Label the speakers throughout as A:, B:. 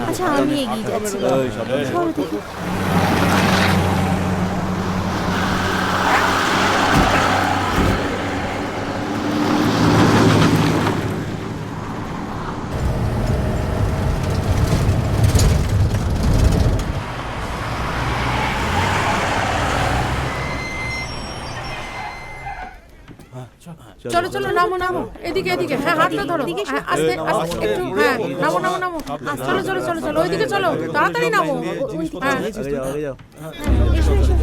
A: আচ্ছা আমি এগিয়ে যাচ্ছি। সরো দেখি।
B: চলো চলো, নামো নামো, এদিকে এদিকে, হ্যাঁ হাতটা ধরো, হ্যাঁ আস্তে আস্তে একটু, হ্যাঁ নামো নামো নামো, চলো চলো চলো চলো, ওইদিকে চলো, তাড়াতাড়ি নামো, হ্যাঁ এসো এসো,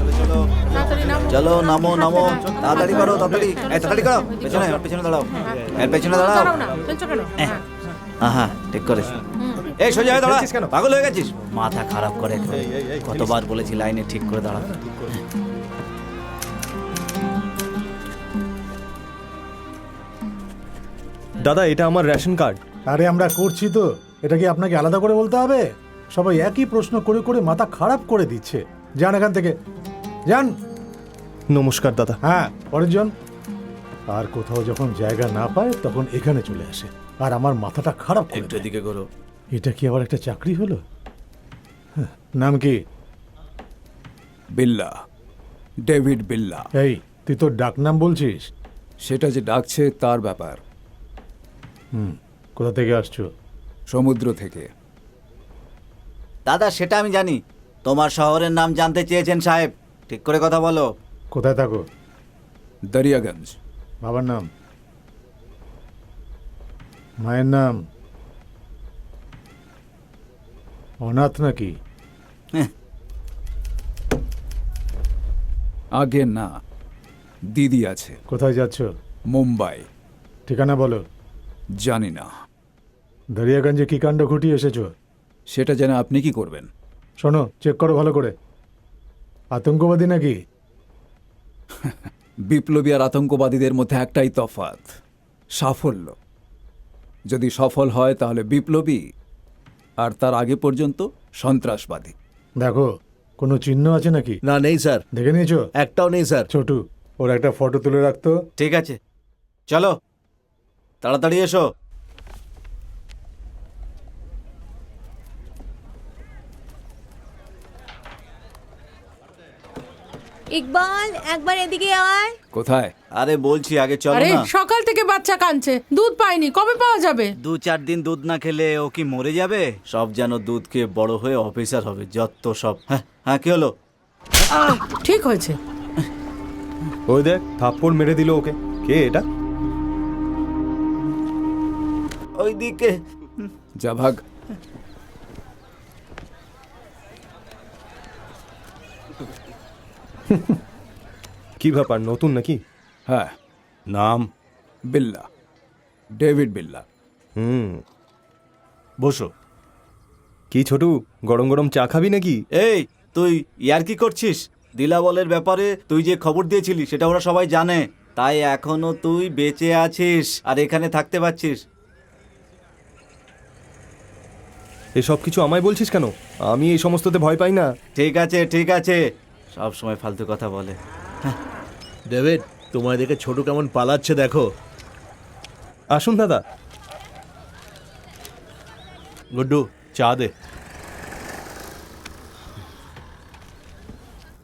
B: তাড়াতাড়ি নামো,
C: চলো নামো নামো, তাড়াতাড়ি করো, তাড়াতাড়ি তাড়াতাড়ি করো, পেছনে পেছনে দাঁড়াও, এর পেছনে দাঁড়াও।
B: দাঁড়াও না, চলছো কেন? হ্যাঁ
C: হ্যাঁ ঠিক করেছ। এই সোজা হয়ে দাঁড়া, পাগল হয়ে গেছিস? মাথা খারাপ করে কতবার বলেছি লাইনে ঠিক করে দাঁড়া।
D: দাদা এটা আমার রেশন কার্ড।
E: আরে আমরা করছি তো, এটা কি আপনাকে আলাদা করে বলতে হবে? সবাই একই প্রশ্ন করে করে মাথা খারাপ করে দিচ্ছে। যান এখান থেকে, যান।
D: নমস্কার দাদা।
E: হ্যাঁ পরের জন। আর কোথাও যখন জায়গা না পায় তখন এখানে চলে আসে, আর আমার মাথাটা খারাপ করে
C: একটু
E: দেয়।
C: এদিকে করো।
E: এটা কি আবার একটা চাকরি হলো? হ্যাঁ, নাম কি?
F: বিল্লা, ডেভিড বিল্লা।
E: এই তুই তোর ডাক নাম বলছিস?
F: সেটা যে ডাকছে তার ব্যাপার।
E: কোথা থেকে আসছো?
F: সমুদ্র থেকে।
C: দাদা সেটা আমি জানি, তোমার শহরের নাম জানতে চেয়েছেন সাহেব, ঠিক করে কথা বলো।
E: কোথায় থাকো?
F: দরিয়াগঞ্জ।
E: বাবার নাম? মায়ের নাম? অনাথ নাকি?
F: আগে না, দিদি আছে।
E: কোথায় যাচ্ছ?
F: মুম্বাই।
E: ঠিকানা বলো।
F: জানি না।
E: দরিয়াগঞ্জে কি কাণ্ড ঘটিয়ে এসেছো?
F: সেটা জেনে আপনি কি করবেন?
E: শোনো, চেক করো ভালো করে। আতঙ্কবাদী নাকি?
F: বিপ্লবী আর আতঙ্কবাদীদের মধ্যে একটাই তফাৎ, সাফল্য। যদি সফল হয় তাহলে বিপ্লবী, আর তার আগে পর্যন্ত সন্ত্রাসবাদী।
E: দেখো কোনো চিহ্ন আছে নাকি?
G: না নেই স্যার,
E: দেখে নিয়েছো?
G: একটাও নেই স্যার।
E: ছোটু, ওর একটা ফটো তুলে রাখতো।
C: ঠিক আছে চলো, তাড়াতাড়ি এসো।
A: ইকবাল একবার এদিকে আয়।
F: কোথায়?
C: আরে বলছি আগে চলো
B: আরে
C: না।
B: সকাল থেকে বাচ্চা কাঁদছে, দুধ পাইনি, কবে পাওয়া যাবে?
C: 2-4 দিন দুধ না খেলে ও কি মরে যাবে? সব যেন দুধ খেয়ে বড় হয়ে অফিসার হবে, যত সব। হ্যাঁ হ্যাঁ কি হলো?
B: ঠিক হয়েছে।
D: ওই দেখ থাপ্পড় মেরে দিল ওকে। কে এটা?
C: ওইদিকে।
F: যা ভাগ।
D: কি ব্যাপার, নতুন নাকি?
F: হ্যাঁ,
H: নাম?
F: বিল্লা, ডেভিড বিল্লা।
H: বসো।
D: কি ছোটু, গরম গরম চা খাবি নাকি?
C: এই তুই ইয়ার কি করছিস? দিলাবলের ব্যাপারে তুই যে খবর দিয়েছিলি সেটা ওরা সবাই জানে, তাই এখনো তুই বেঁচে আছিস আর এখানে থাকতে পারছিস।
D: এসব কিছু আমায় বলছিস কেন? আমি এই সমস্ততে ভয় পাই না।
C: ঠিক আছে ঠিক আছে, সব সময় ফালতু কথা বলে।
G: ডেভিড, তোমায় দেখে ছোট কেমন পালাচ্ছে দেখো।
D: আসুন দাদা।
H: গুড্ডু চা দে।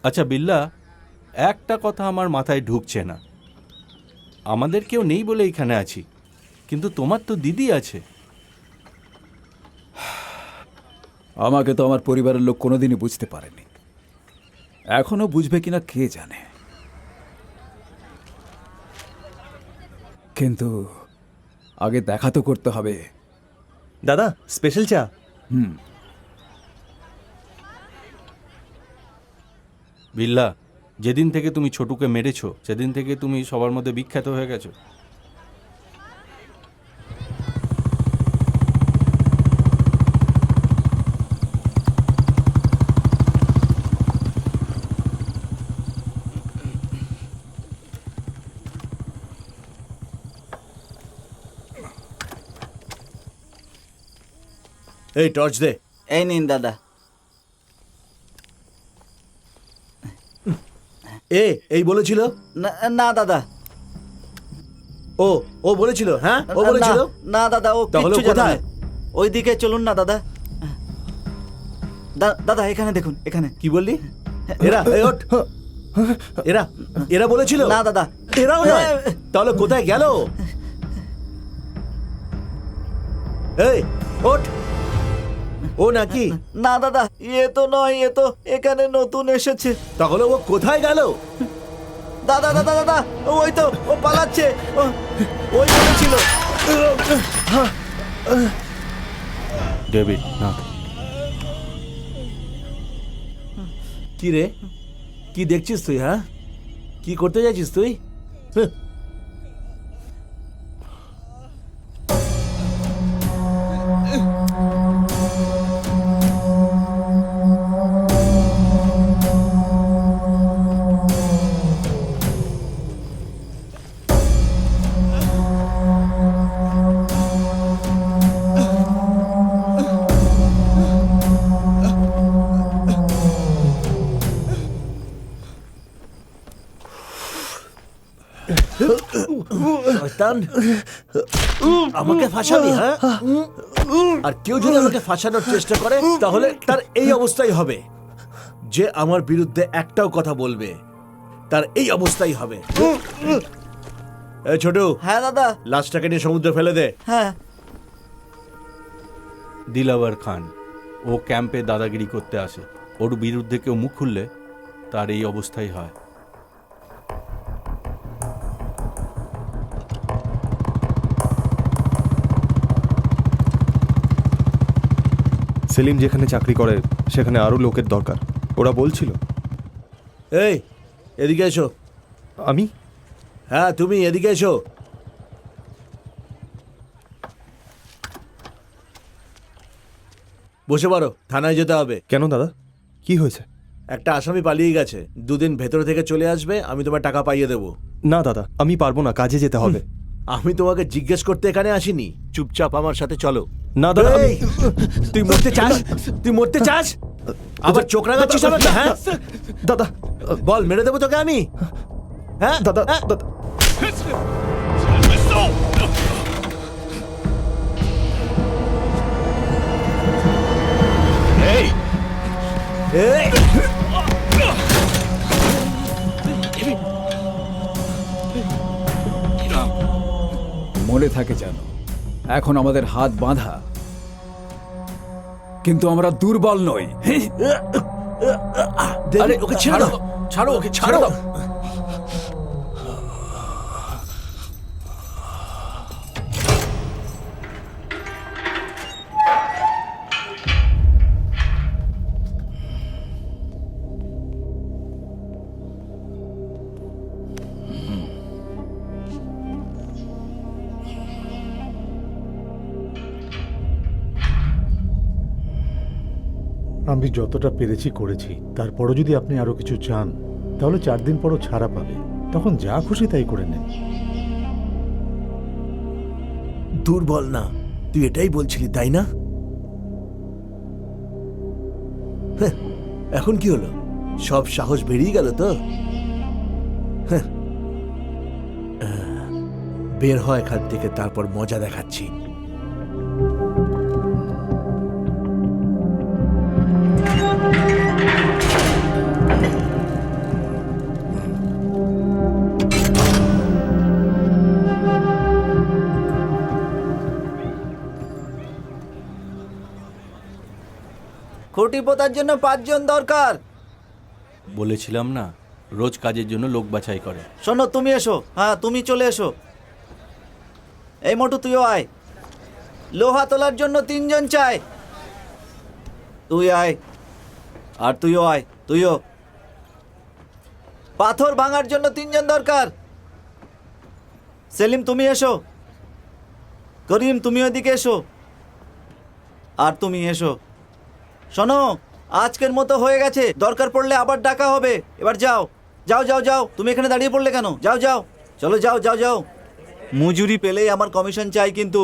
H: আচ্ছা বিল্লা, একটা কথা আমার মাথায় ঢুকছে না। আমাদের কেউ নেই বলে এখানে আছি, কিন্তু তোমার তো দিদি আছে।
F: আমাকে তো আমার পরিবারের লোক কোনোদিনই বুঝতে পারেনি, এখনো বুঝবে কিনা কে জানে। কিন্তু আগে দেখা তো করতে হবে।
D: দাদা স্পেশাল চা।
H: বিল্লা, যেদিন থেকে তুমি ছোটুকে মেরেছো সেদিন থেকে তুমি সবার মধ্যে বিখ্যাত হয়ে গেছো।
G: এই টর্চ দে।
C: এই নিন দাদা।
G: এই বলেছিল?
C: না না দাদা।
G: ও বলেছিল? হ্যাঁ ও বলেছিল?
C: না দাদা, ও
G: তাহলে
C: কিচ্ছু জানে
G: কোথায়?
C: না। ওইদিকে চলুন না দাদা। দাদা এখানে দেখুন, এখানে।
G: কি বললি? এরা এই ওঠ। এরা এরা বলেছিল
C: না দাদা,
G: এরাও নয়। তাহলে কোথায় গেল? এই ওঠ। ও নাকি?
C: না দাদা, এ তো নয়, এ তো এখানে নতুন এসেছে।
G: তাহলে ও কোথায় গেল?
C: দাদা দাদা দাদা, ওই তো ও পালাচ্ছে। ওই বলেছিল।
H: ডেভিড না,
G: কি রে, কি দেখছিস তুই? হ্যাঁ, কি করতে যাচ্ছিস তুই? হ্যাঁ। শয়তান, আমাকে ফাঁসাবি? হ্যাঁ, আর কেউ যদি আমাকে ফাঁসানোর চেষ্টা করে তাহলে তার এই অবস্থাই হবে। যে আমার বিরুদ্ধে একটাও কথা বলবে তার এই অবস্থাই হবে। এই ছোট,
C: হ্যাঁ দাদা।
G: লাশটাকে নিয়ে সমুদ্রে ফেলে দে।
C: হ্যাঁ।
H: দিলাওয়ার খান, ও ক্যাম্পে দাদাগিরি করতে আসে। ওর বিরুদ্ধে কেউ মুখ খুললে তার এই অবস্থাই হয়।
D: সেলিম যেখানে চাকরি করে সেখানে আরও লোকের দরকার, ওরা বলছিল।
G: এই এদিকে এসো।
D: আমি?
G: হ্যাঁ তুমি এদিকে এসো। বসে পারো, থানায় যেতে হবে।
D: কেন দাদা, কি হয়েছে?
G: একটা আসামি পালিয়ে গেছে, দুদিন ভেতর থেকে চলে আসবে, আমি তোমার টাকা পাইয়ে দেবো।
D: না দাদা, আমি পারবো না, কাজে যেতে হবে।
G: আমি তোমাকে জিজ্ঞেস করতে এখানে আসিনি, চুপচাপ আমার সাথে চলো।
D: না দাদা,
G: এই, তুই মরতে চাস? তুই মরতে চাস? আবার চোখ রাঙাচ্ছিস আমাকে? হ্যাঁ
D: দাদা,
G: বল, মেরে দেবো তোকে আমি। হ্যাঁ
D: দাদা,
G: হ্যাঁ?
D: দাদা,
G: এই
F: মনে থাকে যেন এখন আমাদের হাত বাঁধা, কিন্তু আমরা দুর্বল নই।
G: আরে ওকে ছেড়ে দাও, ছাড়ো ওকে, ছাড়ো।
E: আমি যতটা পেরেছি করেছি, তারপরও যদি আপনি আরো কিছু চান তাহলে 4 দিন পরও ছাড়া পাবে, তখন যা খুশি তাই করে নেন।
G: দুর্বল না, তুই এটাই বলছিলি তাই না? হ্যাঁ, এখন কি হলো? সব সাহস বেরিয়ে গেল তো? হ্যাঁ, বের হয় এখান থেকে, তারপর মজা দেখাচ্ছি।
C: খুঁটি পোতার জন্য 5 জন দরকার।
H: বলেছিলাম না, রোজ কাজের জন্য লোক বাছাই করে।
C: শোনো, তুমি এসো। হ্যাঁ, তুমি চলে এসো। এই মোটু, তুইও আয়। লোহা তোলার জন্য 3 জন চাই। তুই আয়। আর তুইও আয়, তুইও। পাথর ভাঙার জন্য 3 জন দরকার। সেলিম, তুমি এসো। করিম, তুমি ওদিকে এসো। আর তুমি এসো। শোনো, আজকের মতো হয়ে গেছে, দরকার পড়লে আবার ডাকা হবে। এবার যাও, যাও যাও যাও। তুমি এখানে দাঁড়িয়ে পড়লে কেন? যাও যাও, চলো যাও যাও যাও। মজুরি পেলেই আমার কমিশন চাই, কিন্তু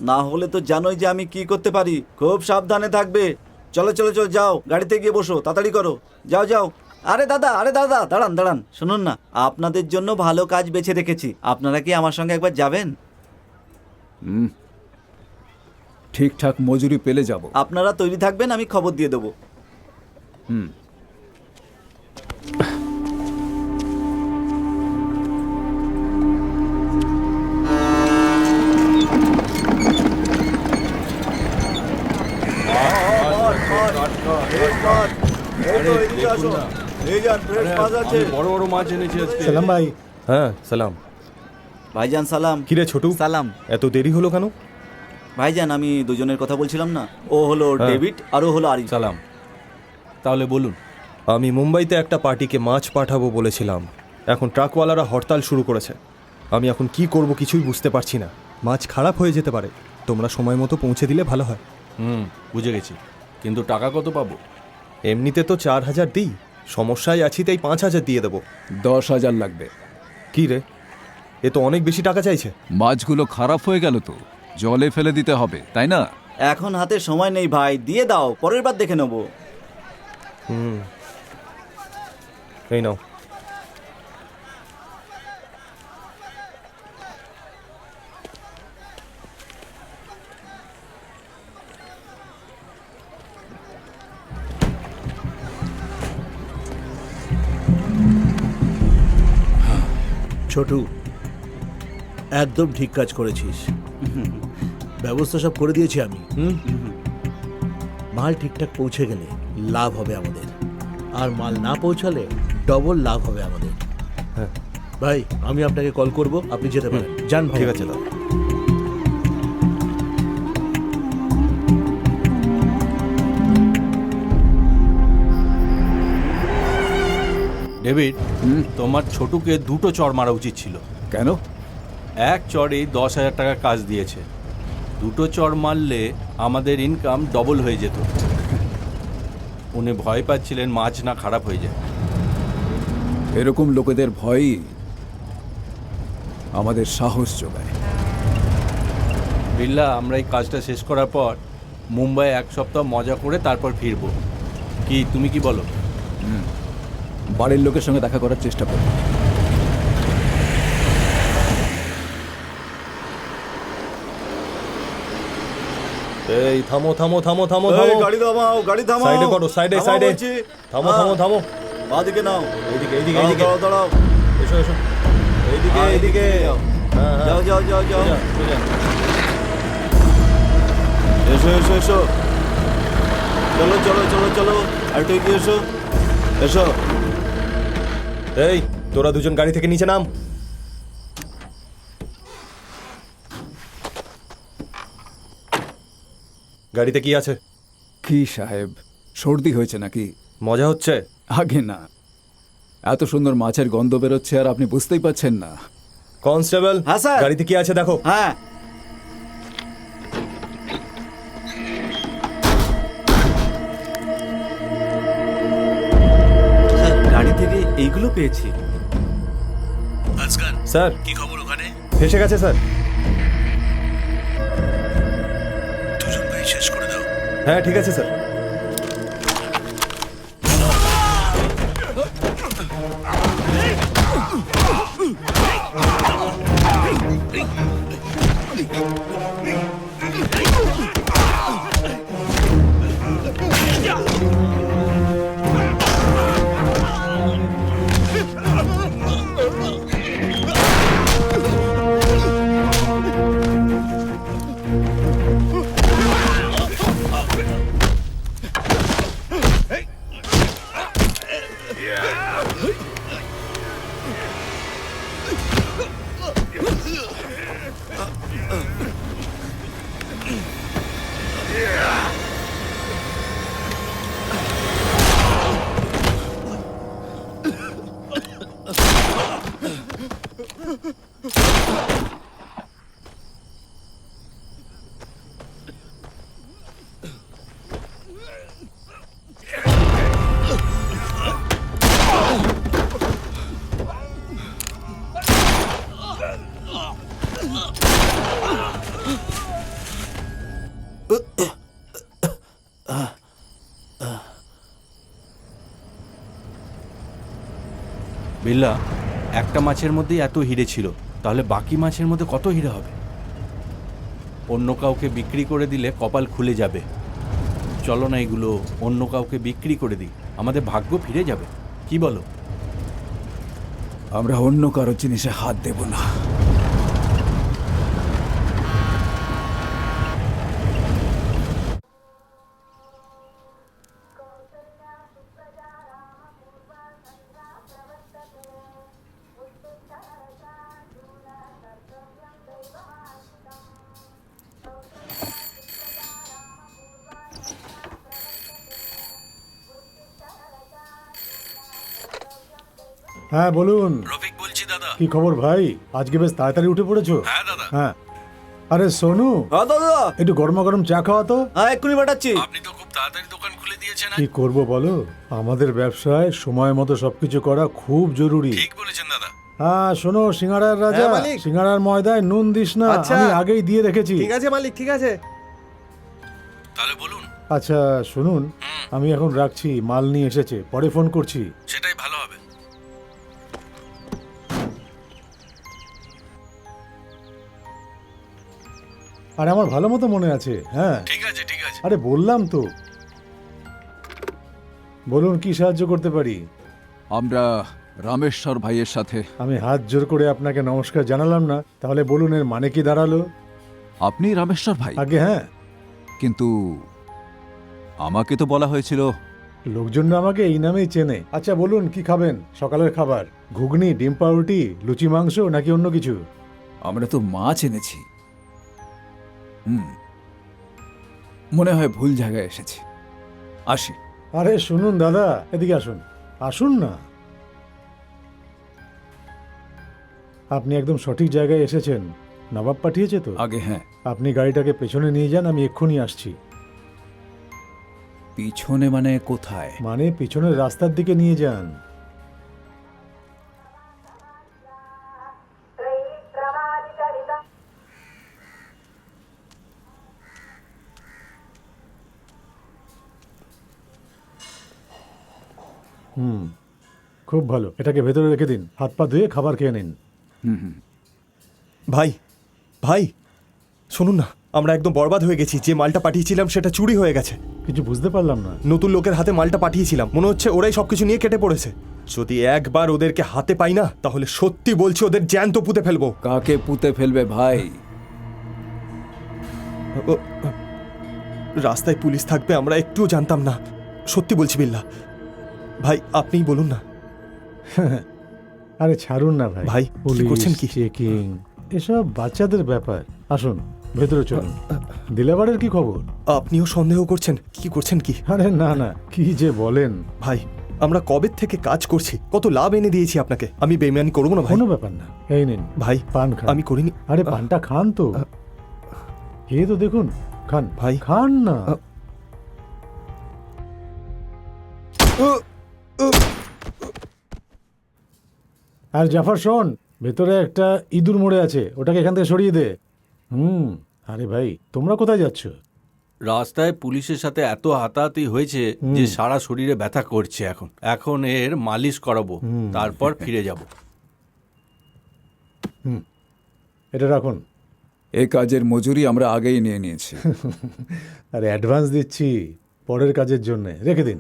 C: না হলে তো জানোই যে আমি কি করতে পারি। খুব সাবধানে থাকবে। চলো চলো চলো, যাও, গাড়িতে গিয়ে বসো, তাড়াতাড়ি করো। যাও যাও। আরে দাদা, দাঁড়ান দাঁড়ান, শুনুন না, আপনাদের জন্য ভালো কাজ বেছে রেখেছি। আপনারা কি আমার সঙ্গে একবার যাবেন?
F: ঠিকঠাক মজুরি পেলে যাব।
C: আপনারা তৈরি থাকবেন, আমি খবর দিয়ে দেবো।
F: হুম।
H: বড় বড় মাছ এনেছি আজকে।
E: সালাম ভাই।
D: হ্যাঁ সালাম।
C: ভাইজান সালাম।
D: কিরে ছোটু,
C: সালাম।
D: এত দেরি হলো কেন?
C: ভাইজান আমি দুজনের কথা বলছিলাম না, ও হলো
D: হ্যাঁ।
C: ডেভিড আর ও হলো আরিফ।
H: সালাম। তাহলে বলুন।
D: আমি মুম্বাইতে একটা পার্টিকে মাছ পাঠাবো বলেছিলাম, এখন ট্রাকওয়ালারা হরতাল শুরু করেছে। আমি এখন কি করব কিছুই বুঝতে পারছি না। মাছ খারাপ হয়ে যেতে পারে, তোমরা সময় মতো পৌঁছে দিলে ভালো হয়।
H: বুঝে গেছি, কিন্তু টাকা কত পাবো?
D: এমনিতে তো 4,000 দিই, সমস্যায় আছি তাই 5,000 দিয়ে দেবো।
F: 10,000 লাগবে।
D: কি রে, এ তো অনেক বেশি টাকা চাইছে।
F: মাছগুলো খারাপ হয়ে গেল তো, জলে ফেলে দিতে হবে, তাই না?
C: এখন হাতে সময় নেই ভাই, দিয়ে দাও, পরের বার দেখে নেবো।
D: এই নাও।
G: ছোটু, একদম ঠিক কাজ করেছিস। ব্যবস্থা সব করে দিয়েছি আমি। মাল ঠিকঠাক পৌঁছে গেলে লাভ হবে আমাদের, আর মাল না পৌঁছালে ডবল লাভ হবে আমাদের।
D: হ্যাঁ
G: ভাই, আমি আপনাকে কল করব, আপনি যেতে পারেন। যান ভাই।
D: ঠিক আছে দাদা।
H: ডেভিড, তোমার ছোটুকে 2টো চড় মারা উচিত ছিল।
F: কেন?
H: এক চড়েই 10,000 টাকা কাজ দিয়েছে, 2টো চড় মারলে আমাদের ইনকাম ডবল হয়ে যেত। উনি ভয় পাচ্ছিলেন মাছ না খারাপ হয়ে যায়।
F: এরকম লোকেদের ভয়ই আমাদের সাহস যোগায়।
H: বিল্লা, আমরা এই কাজটা শেষ করার পর মুম্বাই 1 সপ্তাহ মজা করে তারপর ফিরবো। কি তুমি কি বলো?
F: বাড়ির লোকের সঙ্গে দেখা করার চেষ্টা করব।
D: এই থামো থামো থামো থামো
C: এই,
D: থামো।
C: গাড়ি থামাও, গাড়ি থামাও।
D: সাইডে করো, সাইডে
C: থামাও
D: সাইডে।
C: বলছি।
D: থামো
C: হ্যাঁ,
D: থামো থামো।
C: বাঁদিকে নাও।
D: এইদিকে এইদিকে
C: দাঁড়াও,
D: এইদিকে।
C: দাঁড়াও, দাঁড়াও।
D: এসো এসো।
C: এইদিকে,
D: হ্যাঁ,
C: এইদিকে।
D: হ্যাঁ হ্যাঁ।
C: যাও, যাও, যাও, যাও।
D: সোজা, সোজা।
C: এসো, এসো, এসো। চলো, চলো, চলো, চলো। আর একটু এগিয়ে এসো। এসো।
D: এই তোরা দুজন গাড়ি থেকে নিচে নাম। গাড়িতে কি আছে?
F: কি সাহেব, সর্দি হয়েছে নাকি?
D: মজা হচ্ছে?
F: আগে না, এত সুন্দর মাছের গন্ধ বেরোচ্ছে আর আপনি বুঝতেই পাচ্ছেন না।
D: কনস্টেবল,
C: হ্যাঁ, স্যার।
D: গাড়িতে কি আছে দেখো।
C: হ্যাঁ। স্যার, গাড়ি থেকে এইগুলো পেয়েছি।
G: আজকাল
D: স্যার
G: কি খবর ওখানে?
D: ফেসে গেছে স্যার।
G: দুজন ভাই শেষ করে দাও।
D: হ্যাঁ ঠিক আছে স্যার।
H: বিল্লা, একটা মাছের মধ্যেই এত হিরে ছিল, তাহলে বাকি মাছের মধ্যে কত হিরে হবে? অন্য কাউকে বিক্রি করে দিলে কপাল খুলে যাবে। চলো না এগুলো অন্য কাউকে বিক্রি করে দিই, আমাদের ভাগ্য ফিরে যাবে। কি বলো?
F: আমরা অন্য কারো জিনিসে হাত দেব না।
E: হ্যাঁ বলুন।
H: রফিক বলছি দাদা।
E: কি খবর ভাই? আজকে বেশ তাড়াতাড়ি উঠে পড়েছো।
H: হ্যাঁ দাদা।
E: হ্যাঁ, আরে সোনু,
C: হ্যাঁ দাদা।
E: একটু গরমা গরম চা খাওয়া তো।
C: হ্যাঁ এক্ষুনি পাঠাচ্ছি।
H: আপনি তো খুব তাড়াতাড়ি দোকান খুলে দিয়েছেন।
E: কি করব বলো, আমাদের ব্যবসায় সময় মতো সবকিছু করা খুব জরুরি।
H: ঠিক বলেছেন দাদা।
E: হ্যাঁ শোনো, সিঙ্গারার রাজা,
I: হ্যাঁ, মালিক।
E: সিঙ্গারার ময়দায় নুন দিস না,
I: আচ্ছা।
E: আমি আগেই দিয়ে রেখেছি।
I: ঠিক আছে মালিক, ঠিক আছে।
H: তাহলে বলুন।
E: আচ্ছা শুনুন, আমি এখন রাখছি, মাল নিয়ে এসেছে, পরে ফোন করছি।
H: সেটাই ভালো হবে।
E: আর আমার ভালো মতো মনে আছে। হ্যাঁ
H: ঠিক আছে ঠিক আছে।
E: আরে বললাম তো। বলুন কি সাহায্য করতে পারি?
F: আমরা রামেশ্বর ভাইয়ের সাথে।
E: আমি হাত জোর করে আপনাকে নমস্কার জানালাম না, তাহলে বলুন এর মানে কি দাঁড়ালো?
F: আপনি রামেশ্বর ভাই?
E: আগে হ্যাঁ,
F: কিন্তু আমাকে তো বলা হয়েছিল।
E: লোকজন না আমাকে এই নামেই চেনে। আচ্ছা বলুন কি খাবেন? সকালের খাবার ঘুগনি, ডিম পাউরুটি, লুচি, মাংস নাকি অন্য কিছু?
F: আমরা তো মাছ এনেছি। মনে হয় ভুল জায়গায় এসেছি। আসি।
E: আরে শুনুন দাদা, এদিকে আসুন, আসুন না। আপনি একদম সঠিক জায়গায় এসেছেন। নবাব পাঠিয়েছে তো?
F: আগে হ্যাঁ।
E: আপনি গাড়িটাকে পেছনে নিয়ে যান, আমি এক্ষুনি আসছি।
F: পিছনে মানে কোথায়?
E: মানে পিছনের রাস্তার দিকে নিয়ে যান। খুব ভালো, এটাকে ভেতরে রেখে দিন, হাত পা ধুয়ে খাবার খেয়ে নিন।
D: ভাই ভাই শুনুন না, আমরা একদম বরবাদ হয়ে গেছি। যে মালটা পাঠিয়েছিলাম সেটা চুরি হয়ে গেছে।
E: কিছু বুঝতে পারলাম না।
D: নতুন লোকের হাতে মালটা পাঠিয়েছিলাম, মনে হচ্ছে ওরাই সবকিছু নিয়ে কেটে পড়েছে। যদি একবার ওদেরকে হাতে পাই না, তাহলে সত্যি বলছি ওদের জ্যান্ত পুঁতে ফেলবো।
F: কাকে পুঁতে ফেলবে ভাই?
D: রাস্তায় পুলিশ থাকবে আমরা একটুও জানতাম না। সত্যি বলছি বিল্লাহ। ভাই আপনিই বলুন না।
E: আরে ছাড়ুন না ভাই।
D: ভাই, কি করছেন কি?
E: চেকিং এসব বাচ্চাদের ব্যাপার। আসুন ভেতরে চলুন। দিলাবারের কি খবর?
D: আপনিও সন্দেহ করছেন? কি করছেন কি?
E: আরে না না, কি যে বলেন
D: ভাই আমরা কবে থেকে কাজ করছি, কত লাভ এনে দিয়েছি আপনাকে। আমি বেইমানি করবো না ভাই।
E: কোনো ব্যাপার না, এই নিন
D: ভাই
E: পান খান।
D: আমি করিনি।
E: আরে পানটা খান তো, খেয়ে তো দেখুন, খান
D: ভাই।
E: খান না। আর জাফর শোন, ভেতরে একটা ইঁদুর মরে আছে, ওটাকে এখান থেকে সরিয়ে দে। আরে ভাই তোমরা কোথায় যাচ্ছ?
H: রাস্তায় পুলিশের সাথে এত হাতাহাতি হয়েছে যে সারা শরীরে ব্যথা করছে। এখন এর মালিশ করাবো, তারপর ফিরে যাব।
E: এটা রাখুন।
F: এই কাজের মজুরি আমরা আগেই নিয়ে নিয়েছি।
E: আরে অ্যাডভান্স দিচ্ছি পরের কাজের জন্য, রেখে দিন।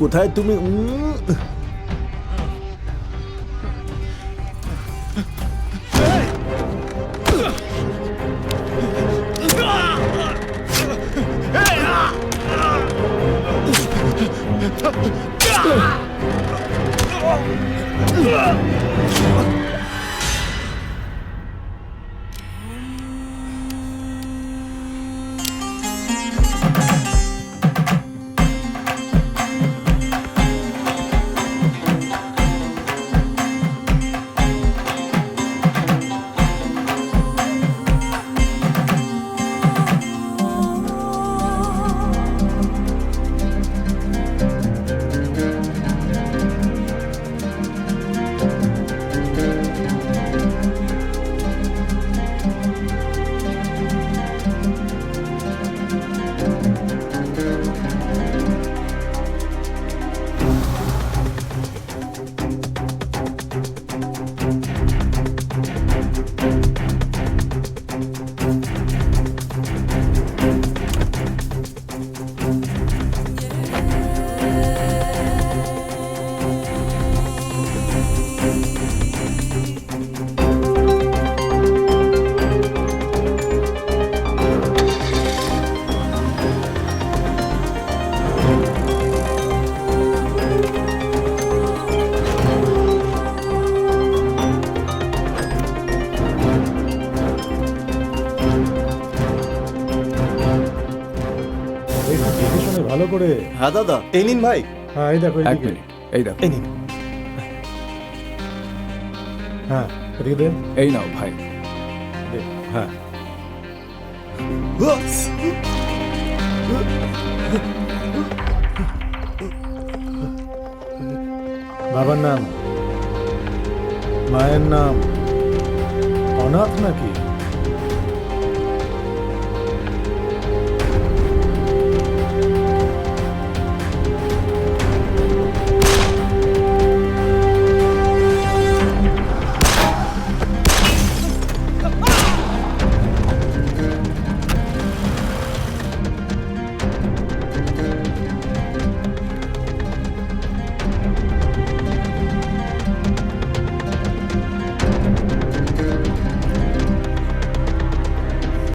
G: কোথায় তুমি?
E: একটু দেখে শুনে ভালো করে।
C: হ্যাঁ দাদা।
D: এই নিন ভাই।
E: হ্যাঁ এই দেখো
F: এক
E: এদিকে।
F: মিনিট, এই দেখো,
D: এই নিন।
E: হ্যাঁ এদিকে দেন।
F: এই নাও ভাই।
E: দে।
F: হ্যাঁ,
E: বাবার নাম, মায়ের নাম অনাথ নাকি?